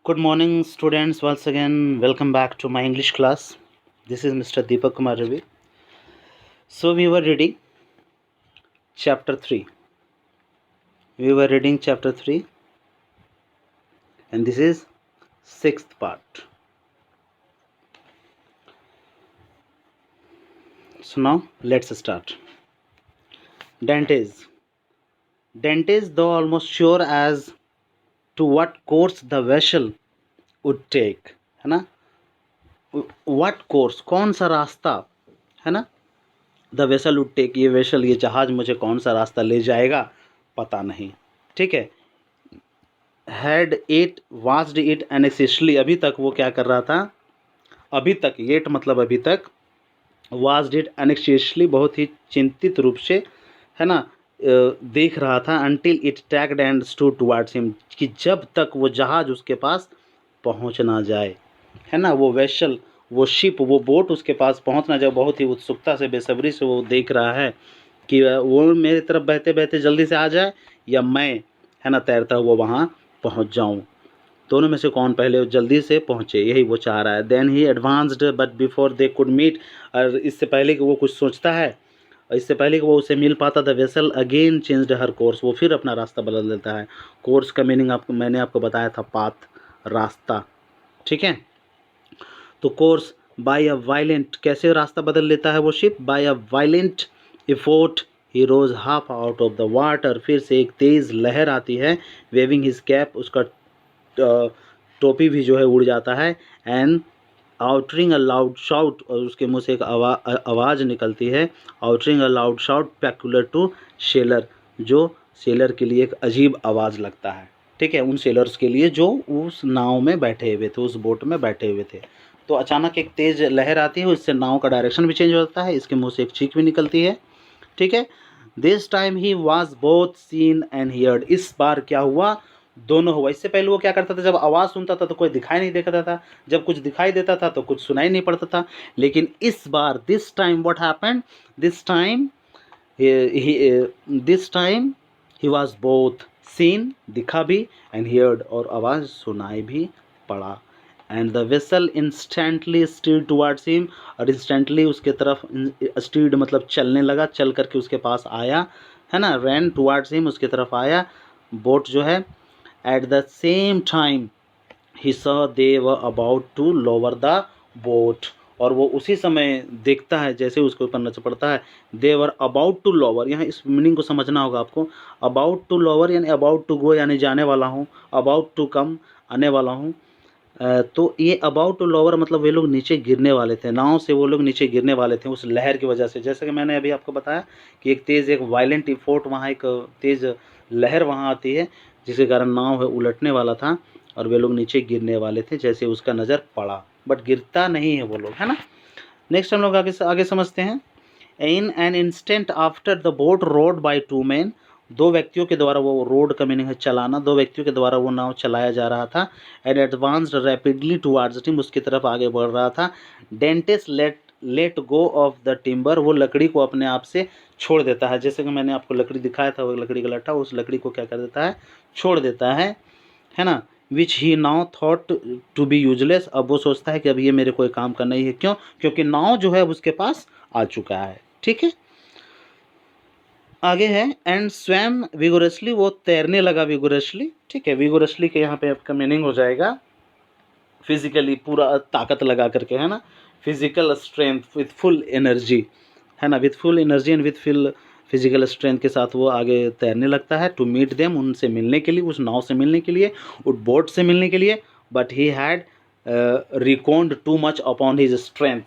Good morning, students. Once again, welcome back to my English class. This is Mr. Deepak Kumar Ravi. So, we were reading chapter 3. And this is sixth part. So, now let's start. Dantes. Dantes, though almost sure as to what course the vessel would take, है ना? What course, कौन सा रास्ता, है ना? The vessel would take, ये जहाज मुझे कौन सा रास्ता ले जाएगा पता नहीं, ठीक है। हैड इट वास्ड इट एनेक्सियसली, अभी तक वो क्या कर रहा था, अभी तक, येट मतलब अभी तक, वास्ड इट एनेक्सियसली बहुत ही चिंतित रूप से, है ना, देख रहा था, until it tagged and stood towards him, कि जब तक वो जहाज उसके पास पहुंच ना जाए, है ना, वो वेसल, वो शिप, वो बोट उसके पास पहुंच ना जाए, बहुत ही उत्सुकता से, बेसब्री से वो देख रहा है कि वो मेरी तरफ बहते बहते जल्दी से आ जाए या मैं, है ना, तैरता हुआ वहाँ पहुँच जाऊँ, दोनों में से कौन पहले जल्दी से पहुँचे, यही वो चाह रहा है। Then he advanced but before they could meet, और इससे पहले कि वो कुछ सोचता है, इससे पहले कि वो उसे मिल पाता, the vessel again changed her course, वो फिर अपना रास्ता बदल देता है। कोर्स का मीनिंग आपको मैंने आपको बताया था, पाथ, रास्ता, ठीक है। तो कोर्स बाय अ वायलेंट, कैसे रास्ता बदल लेता है वो ship, by a violent effort he rose half out of the water, फिर से एक तेज़ लहर आती है, वेविंग हिज कैप, उसका टोपी भी जो है उड़ जाता है, and uttering a loud shout, और उसके मुंह से एक आवाज़ निकलती है, uttering a loud shout peculiar to sailor, जो सेलर के लिए एक अजीब आवाज़ लगता है, ठीक है, उन सेलर्स के लिए जो उस नाव में बैठे हुए थे, उस बोट में बैठे हुए थे। तो अचानक एक तेज़ लहर आती है, उससे नाव का डायरेक्शन भी चेंज हो जाता है, इसके मुंह से एक चीख भी निकलती है, ठीक है। This time he was both seen and heard, इस बार क्या हुआ, दोनों हुआ। इससे पहले वो क्या करता था, जब आवाज़ सुनता था तो कोई दिखाई नहीं देता था, जब कुछ दिखाई देता था तो कुछ सुनाई नहीं पड़ता था, लेकिन इस बार, this time what happened, this time this time he was both seen, दिखा भी, एंड हियर्ड, और आवाज़ सुनाई भी पड़ा। And the vessel instantly steered towards him, और इंस्टेंटली उसके तरफ, स्टीर्ड मतलब चलने लगा, चल करके उसके पास आया, है ना, रैन टुवर्ड्स हिम, उसके तरफ आया, बोट जो है। At the same time he saw they were about to lower the boat, और वो उसी समय देखता है, जैसे उसके ऊपर नजर पड़ता है, दे वर अबाउट टू लोअर, यहाँ इस मीनिंग को समझना होगा आपको, अबाउट टू लोअर यानी अबाउट टू गो यानी जाने वाला हूँ, अबाउट टू कम आने वाला हूँ। तो ये अबाउट टू लोअर मतलब वे लोग नीचे गिरने वाले थे, नाव से वो लोग नीचे गिरने वाले थे उस लहर की वजह से, जैसे कि मैंने अभी आपको बताया कि एक तेज़, एक वायलेंट इफोर्ट, वहाँ एक तेज़ लहर वहाँ आती है, जिसके कारण नाव है उलटने वाला था, और वे लोग नीचे गिरने वाले थे जैसे उसका नज़र पड़ा, बट गिरता नहीं है वो लोग, है ना। नेक्स्ट हम लोग आगे समझते हैं। In an instant after the boat road by two man, दो व्यक्तियों के द्वारा, वो रोड का मीनिंग है चलाना, दो व्यक्तियों के द्वारा वो नाव चलाया जा रहा था। And advanced rapidly towards him, उसकी तरफ आगे बढ़ रहा था। Dentis let go of the timber, वो लकड़ी को अपने आप से छोड़ देता है, जैसे कि मैंने आपको लकड़ी दिखाया था, वो लकड़ी का लट्ठा, उस लकड़ी को क्या कर देता है, छोड़ देता है ना। Which he now thought to be useless, अब वो सोचता है कि अब ये मेरे कोई काम का नहीं है, क्यों, क्योंकि नाव जो है उसके पास आ चुका है, ठीक है। आगे है, एंड स्वैम विगोरसली, वो तैरने लगा विगोरसली, ठीक है, विगोरसली के यहाँ पे आपका मीनिंग हो जाएगा फिजिकली, पूरा ताकत लगा करके, है ना, physical strength with full energy, है ना, with full energy and with full physical strength के साथ वो आगे तैरने लगता है, टू मीट देम, उनसे मिलने के लिए, उस नाव से मिलने के लिए, उस बोट से मिलने के लिए। But he had reckoned too much upon his strength,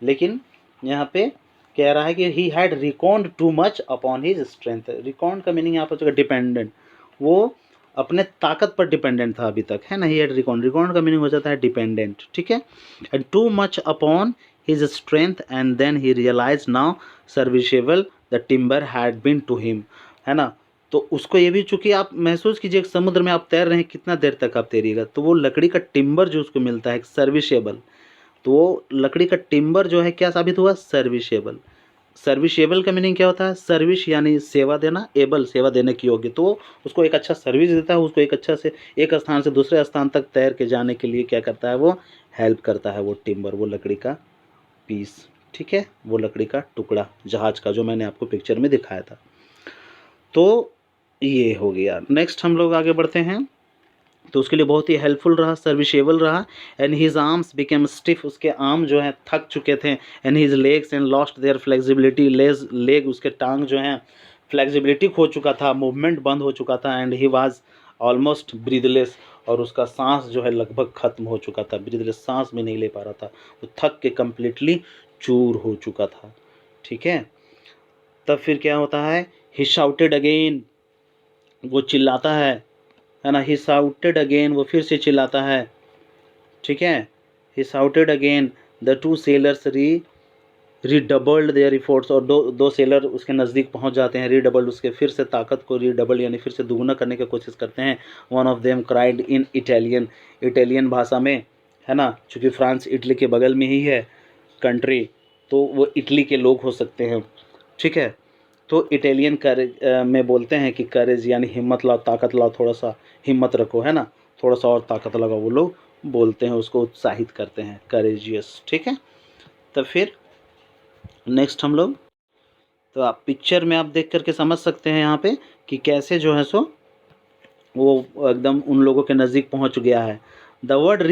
लेकिन यहाँ पे कह रहा है कि he had reckoned too much upon his strength, reckoned का मीनिंग यहाँ पर डिपेंडेंट, वो अपने ताकत पर डिपेंडेंट था अभी तक, है ना, ही हैड रिकॉन्ड, रिकॉन्ड का मीनिंग हो जाता है डिपेंडेंट, ठीक है, and too much upon his strength, and then he realised now serviceable the timber had been to him, है ना। तो उसको ये भी, चूंकि आप महसूस कीजिए समुद्र में आप तैर रहे हैं, कितना देर तक आप तैरिएगा, तो वो लकड़ी का टिम्बर जो उसको मिलता है सर्विसेबल, तो वो लकड़ी का टिम्बर जो है क्या साबित हुआ, सर्विसेबल, सर्विसेबल का मीनिंग क्या होता है? सर्विस यानी सेवा देना, एबल सेवा देने की योग्य, तो उसको एक अच्छा सर्विस देता है, उसको एक अच्छा से एक स्थान से दूसरे स्थान तक तैर के जाने के लिए क्या करता है? वो हेल्प करता है। वो टिम्बर, वो लकड़ी का पीस, ठीक है, वो लकड़ी का टुकड़ा जहाज का, जो मैंने आपको पिक्चर में दिखाया था। तो ये हो गया। नेक्स्ट हम लोग आगे बढ़ते हैं। तो उसके लिए बहुत ही हेल्पफुल रहा, सर्विसेबल रहा। And his arms became stiff, उसके आर्म जो हैं थक चुके थे। And his legs and lost their flexibility, leg उसके टांग जो हैं फ्लेक्सिबिलिटी खो चुका था, मूवमेंट बंद हो चुका था। And he was almost breathless, और उसका सांस जो है लगभग खत्म हो चुका था, ब्रीदलेस, सांस भी नहीं ले पा रहा था, वो थक के कम्प्लीटली चूर हो चुका था। ठीक है, तब फिर क्या होता है? ही शाउटेड अगेन, वो चिल्लाता है ना। ही शाउटेड अगेन, वो फिर से चिल्लाता है। ठीक है, he shouted again. The two sailors redoubled their efforts, और दो सेलर उसके नज़दीक पहुंच जाते हैं। रीडबल्ड, उसके फिर से ताकत को रीडबल यानी फिर से दुगुना करने की कोशिश करते हैं। One of them cried in Italian, Italian भाषा में, है ना, चूँकि फ्रांस इटली के बगल में ही है कंट्री, तो वो इटली के लोग हो सकते हैं। ठीक है, तो इटालियन करेज में बोलते हैं कि करेज यानी हिम्मत लाओ, ताकत लाओ, थोड़ा सा हिम्मत रखो, है ना, थोड़ा सा और ताकत लगाओ, वो लोग बोलते हैं, उसको उत्साहित करते हैं, करेजियस। ठीक है, तो फिर नेक्स्ट हम लोग, तो आप पिक्चर में आप देख करके समझ सकते हैं यहाँ पे कि कैसे जो है सो वो एकदम उन लोगों के नज़दीक पहुँच गया है। The word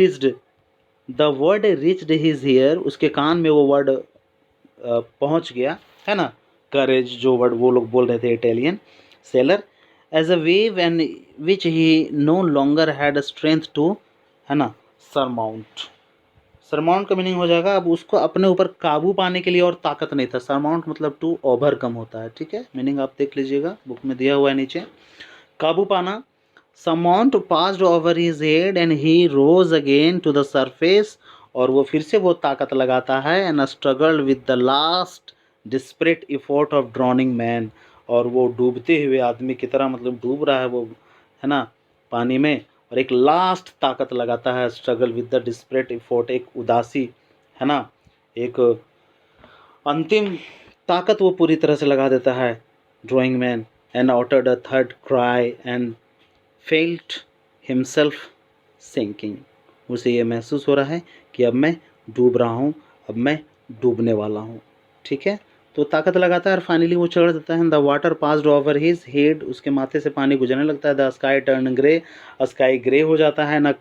reached his ear, उसके कान में वो वर्ड पहुँच गया, है ना, करेज जो वर्ड वो लोग बोल रहे थे Italian sailor. As a wave and which he no longer had strength to, है ना, सरमाउंट। सरमाउंट का मीनिंग हो जाएगा, अब उसको अपने ऊपर काबू पाने के लिए और ताकत नहीं था। सरमाउंट मतलब टू ओवरकम होता है। ठीक है, मीनिंग आप देख लीजिएगा, बुक में दिया हुआ है नीचे। काबू पाना, surmount passed over his head and he rose again to the surface, और वो फिर से वो ताकत लगाता है। And struggled with the last desperate effort of drowning man, और वो डूबते हुए आदमी की तरह, मतलब डूब रहा है वो, है ना, पानी में, और एक लास्ट ताकत लगाता है। Struggle with the desperate effort, एक उदासी, है ना, एक अंतिम ताकत वो पूरी तरह से लगा देता है drawing man. And uttered a third cry and felt himself sinking, उसे ये महसूस हो रहा है कि अब मैं डूब रहा हूँ, अब मैं डूबने वाला हूँ। ठीक है, तो ताकत लगाता है और फाइनली वो चढ़ देता है। The water passed over his head, उसके माथे से पानी गुजरने लगता है। The sky turn grey, sky grey हो जाता है। न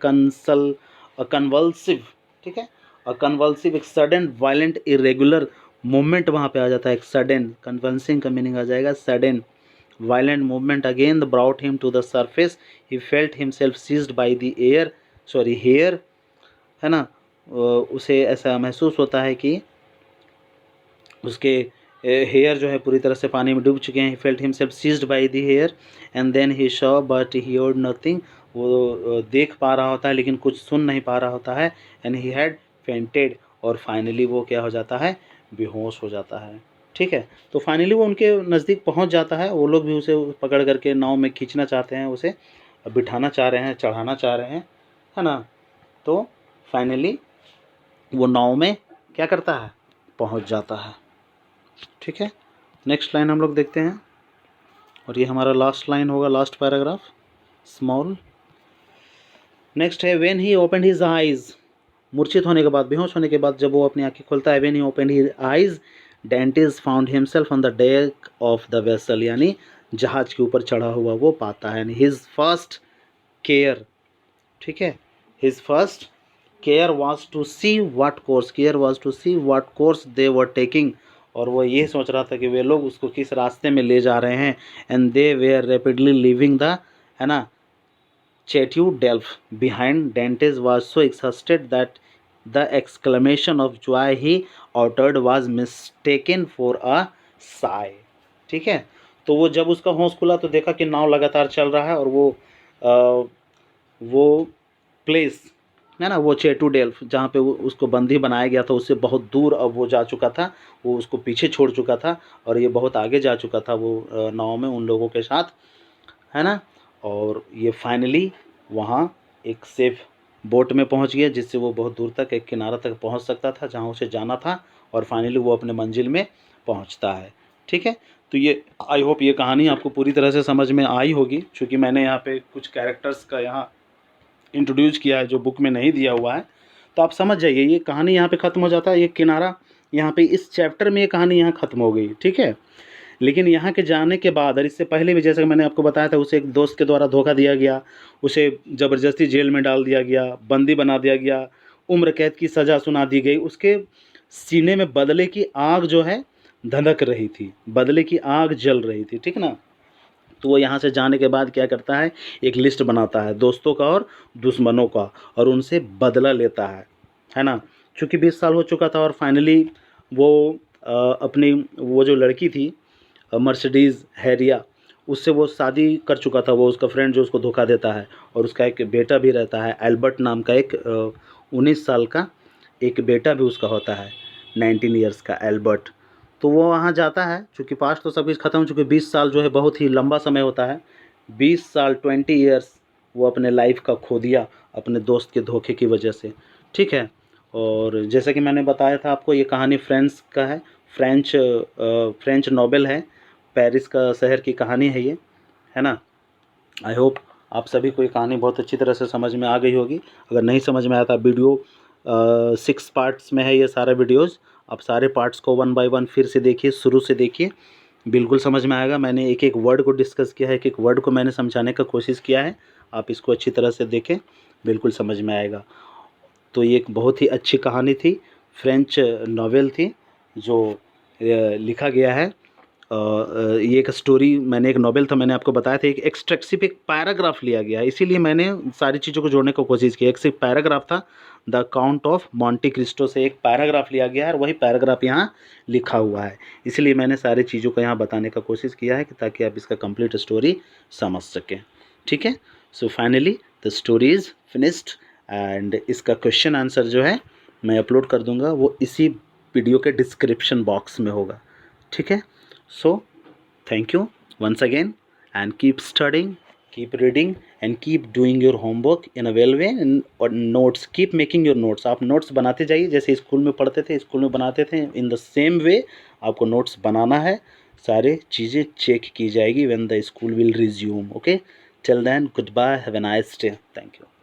कन्वल्सिव, ठीक है, कन्वल्सिव, एक सडन वायलेंट इरेगुलर मूवमेंट वहाँ पे आ जाता है। एक सडन, कन्वल्सिंग का मीनिंग आ जाएगा sudden violent movement again brought him to the surface. He felt himself seized by the hair, है ना, उसे ऐसा महसूस होता है कि उसके हेयर जो है पूरी तरह से पानी में डूब चुके हैं। He felt himself seized by the hair and then he saw but he heard nothing, वो देख पा रहा होता है लेकिन कुछ सुन नहीं पा रहा होता है। And he had fainted, और फाइनली वो क्या हो जाता है? बेहोश हो जाता है। ठीक है, तो फाइनली वो उनके नज़दीक पहुंच जाता है। वो लोग भी उसे पकड़ करके नाव में खींचना चाहते हैं, उसे बिठाना चाह रहे हैं, चढ़ाना चाह रहे हैं, है ना। तो फाइनली वो नाव में क्या करता है? पहुंच जाता है। ठीक है, नेक्स्ट लाइन हम लोग देखते हैं, और ये हमारा लास्ट लाइन होगा, लास्ट पैराग्राफ, स्मॉल। नेक्स्ट है when he opened his eyes, मूर्छित होने के बाद, बेहोश होने के बाद जब वो अपनी आंखें खोलता है, when he opened his eyes dentis found himself on the deck of the vessel, यानी जहाज के ऊपर चढ़ा हुआ वो पाता है। हिज फर्स्ट केयर, ठीक है, his first care was to see what course they were taking, और वो ये सोच रहा था कि वे लोग उसको किस रास्ते में ले जा रहे हैं। And they were rapidly leaving the, है ना, Chateau d'If behind. Dantes was so exhausted that the exclamation of joy he uttered was mistaken for a sigh। ठीक है, तो वो जब उसका होश खुला तो देखा कि नाव लगातार चल रहा है, और वो प्लेस, है ना, वो चेटू डेल्फ जहाँ पे उसको बंदी बनाया गया था, उससे बहुत दूर अब वो जा चुका था, वो उसको पीछे छोड़ चुका था, और ये बहुत आगे जा चुका था वो नाव में उन लोगों के साथ, है ना। और ये फाइनली वहाँ एक सेफ बोट में पहुँच गया, जिससे वो बहुत दूर तक एक किनारा तक पहुँच सकता था जहाँ उसे जाना था, और फाइनली वो अपने मंजिल में पहुंचता है। ठीक है, तो ये आई होप ये कहानी आपको पूरी तरह से समझ में आई होगी, क्योंकि मैंने यहाँ पे कुछ कैरेक्टर्स का यहाँ इंट्रोड्यूस किया है जो बुक में नहीं दिया हुआ है। तो आप समझ जाइए, ये कहानी यहाँ पे ख़त्म हो जाता है, ये किनारा यहाँ पे इस चैप्टर में ये कहानी यहाँ ख़त्म हो गई। ठीक है, लेकिन यहाँ के जाने के बाद और इससे पहले भी जैसे कि मैंने आपको बताया था, उसे एक दोस्त के द्वारा धोखा दिया गया, उसे ज़बरदस्ती जेल में डाल दिया गया, बंदी बना दिया गया, उम्र कैद की सज़ा सुना दी गई। उसके सीने में बदले की आग जो है धधक रही थी, बदले की आग जल रही थी। ठीक ना, तो वो यहाँ से जाने के बाद क्या करता है, एक लिस्ट बनाता है दोस्तों का और दुश्मनों का, और उनसे बदला लेता है ना। चूँकि 20 साल हो चुका था और फाइनली वो अपनी वो जो लड़की थी मर्सिडीज़ हैरिया, उससे वो शादी कर चुका था, वो उसका फ्रेंड जो उसको धोखा देता है, और उसका एक बेटा भी रहता है एल्बर्ट नाम का, एक 19 साल का एक बेटा भी उसका होता है, 19 ईयर्स का एल्बर्ट। तो वो वहाँ जाता है, चूँकि पास्ट तो सब कुछ ख़त्म हो, चूँकि 20 साल जो है बहुत ही लंबा समय होता है, 20 साल 20 ईयर्स वो अपने लाइफ का खो दिया अपने दोस्त के धोखे की वजह से। ठीक है, और जैसा कि मैंने बताया था आपको, ये कहानी फ्रांस का है, फ्रेंच नॉवेल है, पेरिस का शहर की कहानी है ये, है ना। आई होप आप सभी को ये कहानी बहुत अच्छी तरह से समझ में आ गई होगी। अगर नहीं समझ में आया था, वीडियो 6 पार्ट्स में है ये सारे वीडियोज़, आप सारे पार्ट्स को 1 बाय 1 फिर से देखिए, शुरू से देखिए, बिल्कुल समझ में आएगा। मैंने एक एक वर्ड को डिस्कस किया है, एक एक वर्ड को मैंने समझाने का कोशिश किया है, आप इसको अच्छी तरह से देखें, बिल्कुल समझ में आएगा। तो ये एक बहुत ही अच्छी कहानी थी, फ्रेंच नॉवेल थी जो लिखा गया है। ये एक स्टोरी, मैंने एक नॉवेल था, मैंने आपको बताया था, एक एक्सट्रैक्ट सिर्फ एक पैराग्राफ लिया गया है, इसीलिए मैंने सारी चीज़ों को जोड़ने की कोशिश की। एक सिर्फ पैराग्राफ था, the count of Monte Christo से एक पैराग्राफ लिया गया है, और वही पैराग्राफ यहाँ लिखा हुआ है, इसलिए मैंने सारी चीज़ों को यहाँ बताने का कोशिश किया है कि ताकि आप इसका कंप्लीट स्टोरी समझ सकें। ठीक है, so finally the story is finished, and इसका क्वेश्चन आंसर जो है मैं अपलोड कर दूंगा, वो इसी वीडियो के डिस्क्रिप्शन बॉक्स में होगा। ठीक है, so thank you once again, and keep studying, keep reading, and keep doing your homework in a well way, and or notes, keep making your notes। आप नोट्स बनाते जाइए, जैसे स्कूल में पढ़ते थे, स्कूल में बनाते थे, इन द सेम वे आपको नोट्स बनाना है, सारे चीज़ें चेक की जाएगी when the school will resume। okay, till then, goodbye, have a nice day, thank you।